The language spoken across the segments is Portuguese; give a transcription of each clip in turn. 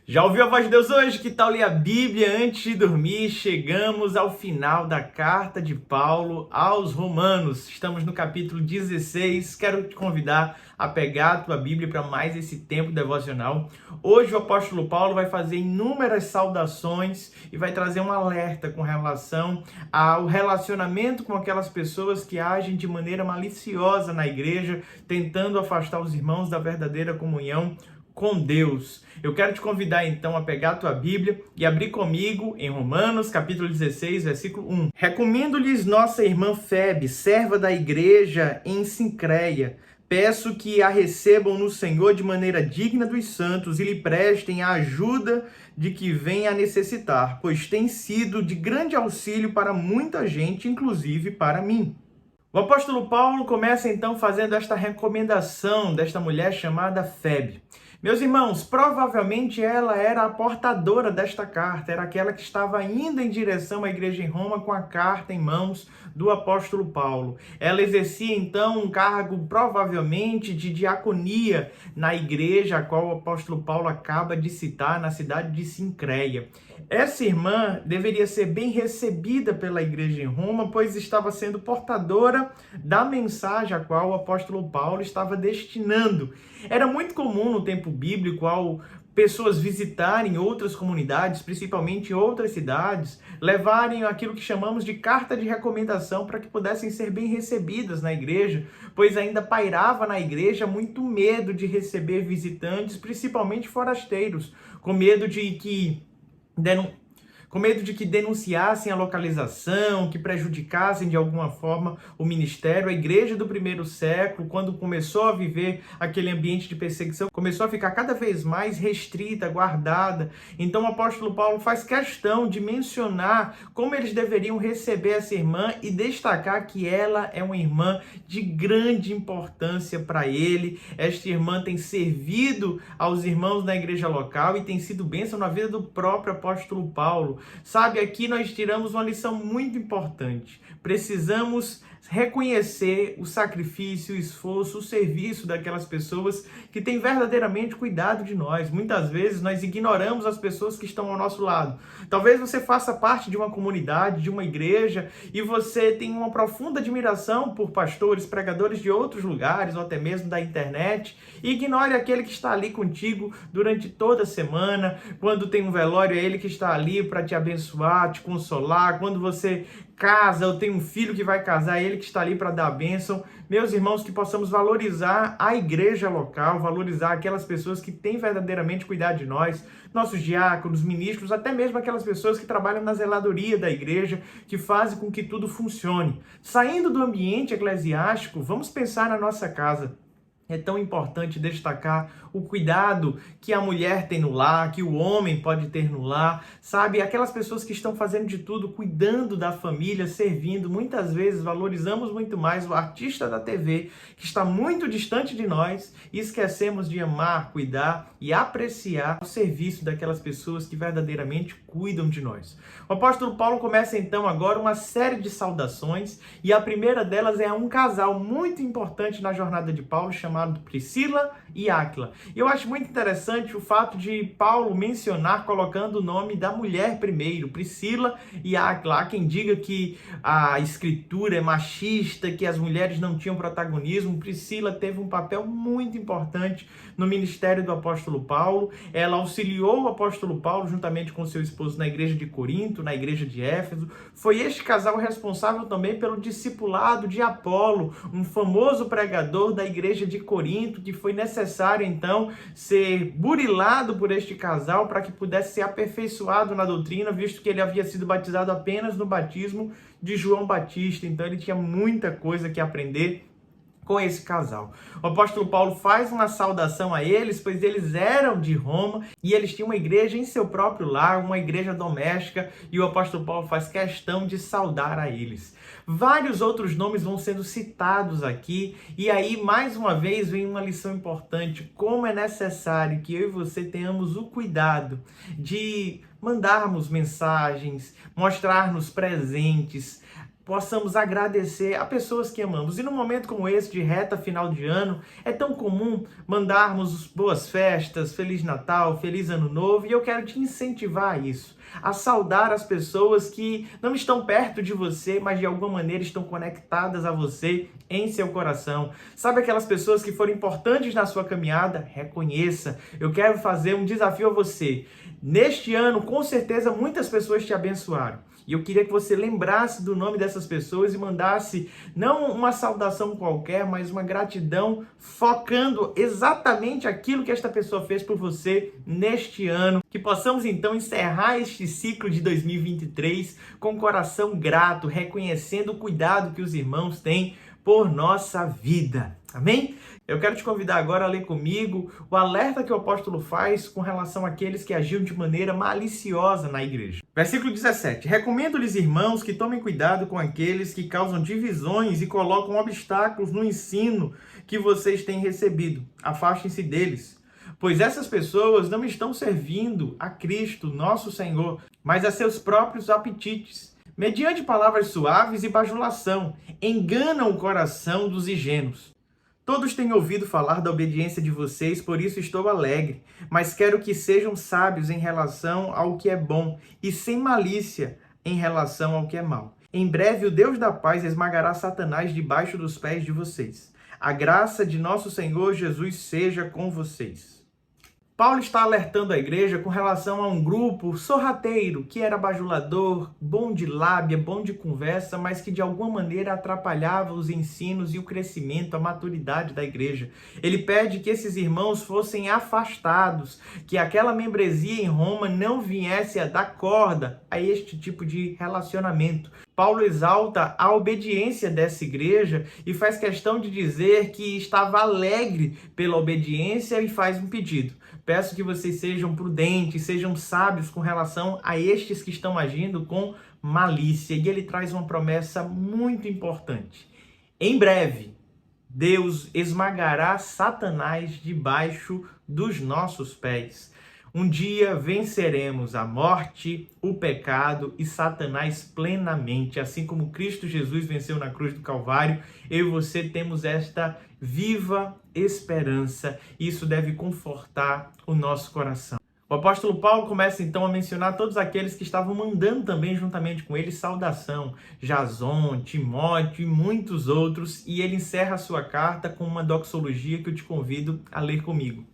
Já ouviu a voz de Deus hoje? Que tal ler a Bíblia antes de dormir? Chegamos ao final da carta de Paulo aos Romanos. Estamos no capítulo 16. Quero te convidar a pegar a tua Bíblia para mais esse tempo devocional. Hoje o apóstolo Paulo vai fazer inúmeras saudações e vai trazer um alerta com relação ao relacionamento com aquelas pessoas que agem de maneira maliciosa na igreja, tentando afastar os irmãos da verdadeira comunhão com Deus. Eu quero te convidar então a pegar a tua Bíblia e abrir comigo em Romanos, capítulo 16, versículo 1. Recomendo-lhes nossa irmã Febe, serva da igreja em Sincreia. Peço que a recebam no Senhor de maneira digna dos santos e lhe prestem a ajuda de que venha a necessitar, pois tem sido de grande auxílio para muita gente, inclusive para mim. O apóstolo Paulo começa então fazendo esta recomendação desta mulher chamada Febe. Meus irmãos, provavelmente ela era a portadora desta carta, era aquela que estava indo em direção à igreja em Roma com a carta em mãos do apóstolo Paulo. Ela exercia então um cargo provavelmente de diaconia na igreja a qual o apóstolo Paulo acaba de citar na cidade de Sincreia. Essa irmã deveria ser bem recebida pela igreja em Roma, pois estava sendo portadora da mensagem a qual o apóstolo Paulo estava destinando. Era muito comum no tempo bíblico ao pessoas visitarem outras comunidades, principalmente em outras cidades, levarem aquilo que chamamos de carta de recomendação para que pudessem ser bem recebidas na igreja, pois ainda pairava na igreja muito medo de receber visitantes, principalmente forasteiros, com medo de que denunciassem a localização, que prejudicassem de alguma forma o ministério. A igreja do primeiro século, quando começou a viver aquele ambiente de perseguição, começou a ficar cada vez mais restrita, guardada. Então o apóstolo Paulo faz questão de mencionar como eles deveriam receber essa irmã e destacar que ela é uma irmã de grande importância para ele. Esta irmã tem servido aos irmãos na igreja local e tem sido bênção na vida do próprio apóstolo Paulo. Sabe, aqui nós tiramos uma lição muito importante. Precisamos reconhecer o sacrifício, o esforço, o serviço daquelas pessoas que têm verdadeiramente cuidado de nós. Muitas vezes nós ignoramos as pessoas que estão ao nosso lado. Talvez você faça parte de uma comunidade, de uma igreja, e você tem uma profunda admiração por pastores, pregadores de outros lugares, ou até mesmo da internet, e ignore aquele que está ali contigo durante toda a semana. Quando tem um velório, é ele que está ali para te abençoar, te consolar. Quando você casa ou tem um filho que vai casar, é ele que está ali para dar a bênção. Meus irmãos, que possamos valorizar a igreja local, valorizar aquelas pessoas que têm verdadeiramente cuidado de nós, nossos diáconos, ministros, até mesmo aquelas pessoas que trabalham na zeladoria da igreja, que fazem com que tudo funcione. Saindo do ambiente eclesiástico, vamos pensar na nossa casa. É tão importante destacar o cuidado que a mulher tem no lar, que o homem pode ter no lar, sabe? Aquelas pessoas que estão fazendo de tudo, cuidando da família, servindo. Muitas vezes valorizamos muito mais o artista da TV, que está muito distante de nós, e esquecemos de amar, cuidar e apreciar o serviço daquelas pessoas que verdadeiramente cuidam de nós. O apóstolo Paulo começa então agora uma série de saudações, e a primeira delas é a um casal muito importante na jornada de Paulo, chamado Priscila e Áquila. E eu acho muito interessante o fato de Paulo mencionar, colocando o nome da mulher primeiro, Priscila e Áquila. Há quem diga que a escritura é machista, que as mulheres não tinham protagonismo. Priscila teve um papel muito importante no ministério do apóstolo Paulo. Ela auxiliou o apóstolo Paulo juntamente com seu esposo na igreja de Corinto, na igreja de Éfeso. Foi este casal responsável também pelo discipulado de Apolo, um famoso pregador da igreja de Corinto, que foi necessário então ser burilado por este casal para que pudesse ser aperfeiçoado na doutrina, visto que ele havia sido batizado apenas no batismo de João Batista. Então ele tinha muita coisa que aprender com esse casal. O apóstolo Paulo faz uma saudação a eles, pois eles eram de Roma e eles tinham uma igreja em seu próprio lar, uma igreja doméstica, e o apóstolo Paulo faz questão de saudar a eles. Vários outros nomes vão sendo citados aqui, e aí mais uma vez vem uma lição importante: como é necessário que eu e você tenhamos o cuidado de mandarmos mensagens, mostrar-nos presentes, possamos agradecer a pessoas que amamos. E num momento como esse, de reta final de ano, é tão comum mandarmos boas festas, Feliz Natal, Feliz Ano Novo, e eu quero te incentivar a isso, a saudar as pessoas que não estão perto de você, mas de alguma maneira estão conectadas a você em seu coração. Sabe aquelas pessoas que foram importantes na sua caminhada? Reconheça. Eu quero fazer um desafio a você. Neste ano, com certeza, muitas pessoas te abençoaram. E eu queria que você lembrasse do nome dessas pessoas e mandasse não uma saudação qualquer, mas uma gratidão focando exatamente aquilo que esta pessoa fez por você neste ano. Que possamos então encerrar este ciclo de 2023 com o coração grato, reconhecendo o cuidado que os irmãos têm por nossa vida. Amém? Eu quero te convidar agora a ler comigo o alerta que o apóstolo faz com relação àqueles que agiam de maneira maliciosa na igreja. Versículo 17. Recomendo-lhes, irmãos, que tomem cuidado com aqueles que causam divisões e colocam obstáculos no ensino que vocês têm recebido. Afastem-se deles, pois essas pessoas não estão servindo a Cristo, nosso Senhor, mas a seus próprios apetites. Mediante palavras suaves e bajulação, enganam o coração dos ingênuos. Todos têm ouvido falar da obediência de vocês, por isso estou alegre, mas quero que sejam sábios em relação ao que é bom e sem malícia em relação ao que é mal. Em breve o Deus da paz esmagará Satanás debaixo dos pés de vocês. A graça de nosso Senhor Jesus seja com vocês. Paulo está alertando a igreja com relação a um grupo sorrateiro, que era bajulador, bom de lábia, bom de conversa, mas que de alguma maneira atrapalhava os ensinos e o crescimento, a maturidade da igreja. Ele pede que esses irmãos fossem afastados, que aquela membresia em Roma não viesse a dar corda a este tipo de relacionamento. Paulo exalta a obediência dessa igreja e faz questão de dizer que estava alegre pela obediência e faz um pedido. Peço que vocês sejam prudentes, sejam sábios com relação a estes que estão agindo com malícia. E ele traz uma promessa muito importante. Em breve, Deus esmagará Satanás debaixo dos nossos pés. Um dia venceremos a morte, o pecado e Satanás plenamente. Assim como Cristo Jesus venceu na cruz do Calvário, eu e você temos esta viva esperança. Isso deve confortar o nosso coração. O apóstolo Paulo começa então a mencionar todos aqueles que estavam mandando também juntamente com ele saudação, Jason, Timóteo e muitos outros, e ele encerra a sua carta com uma doxologia que eu te convido a ler comigo.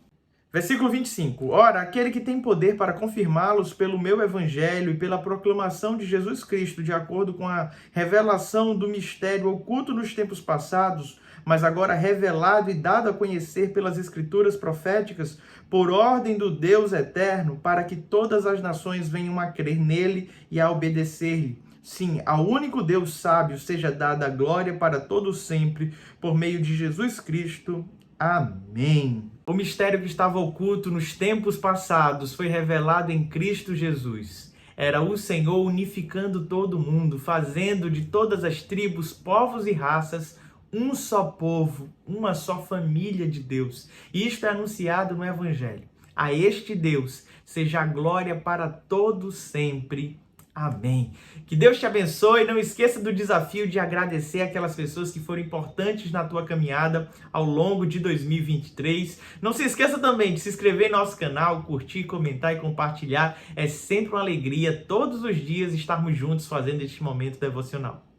Versículo 25. Ora, aquele que tem poder para confirmá-los pelo meu evangelho e pela proclamação de Jesus Cristo, de acordo com a revelação do mistério oculto nos tempos passados, mas agora revelado e dado a conhecer pelas escrituras proféticas, por ordem do Deus eterno, para que todas as nações venham a crer nele e a obedecer-lhe. Sim, ao único Deus sábio seja dada a glória para todos sempre, por meio de Jesus Cristo. Amém. O mistério que estava oculto nos tempos passados foi revelado em Cristo Jesus. Era o Senhor unificando todo mundo, fazendo de todas as tribos, povos e raças um só povo, uma só família de Deus. E isto é anunciado no Evangelho. A este Deus seja a glória para todos sempre. Amém. Que Deus te abençoe. Não esqueça do desafio de agradecer aquelas pessoas que foram importantes na tua caminhada ao longo de 2023. Não se esqueça também de se inscrever no nosso canal, curtir, comentar e compartilhar. É sempre uma alegria todos os dias estarmos juntos fazendo este momento devocional.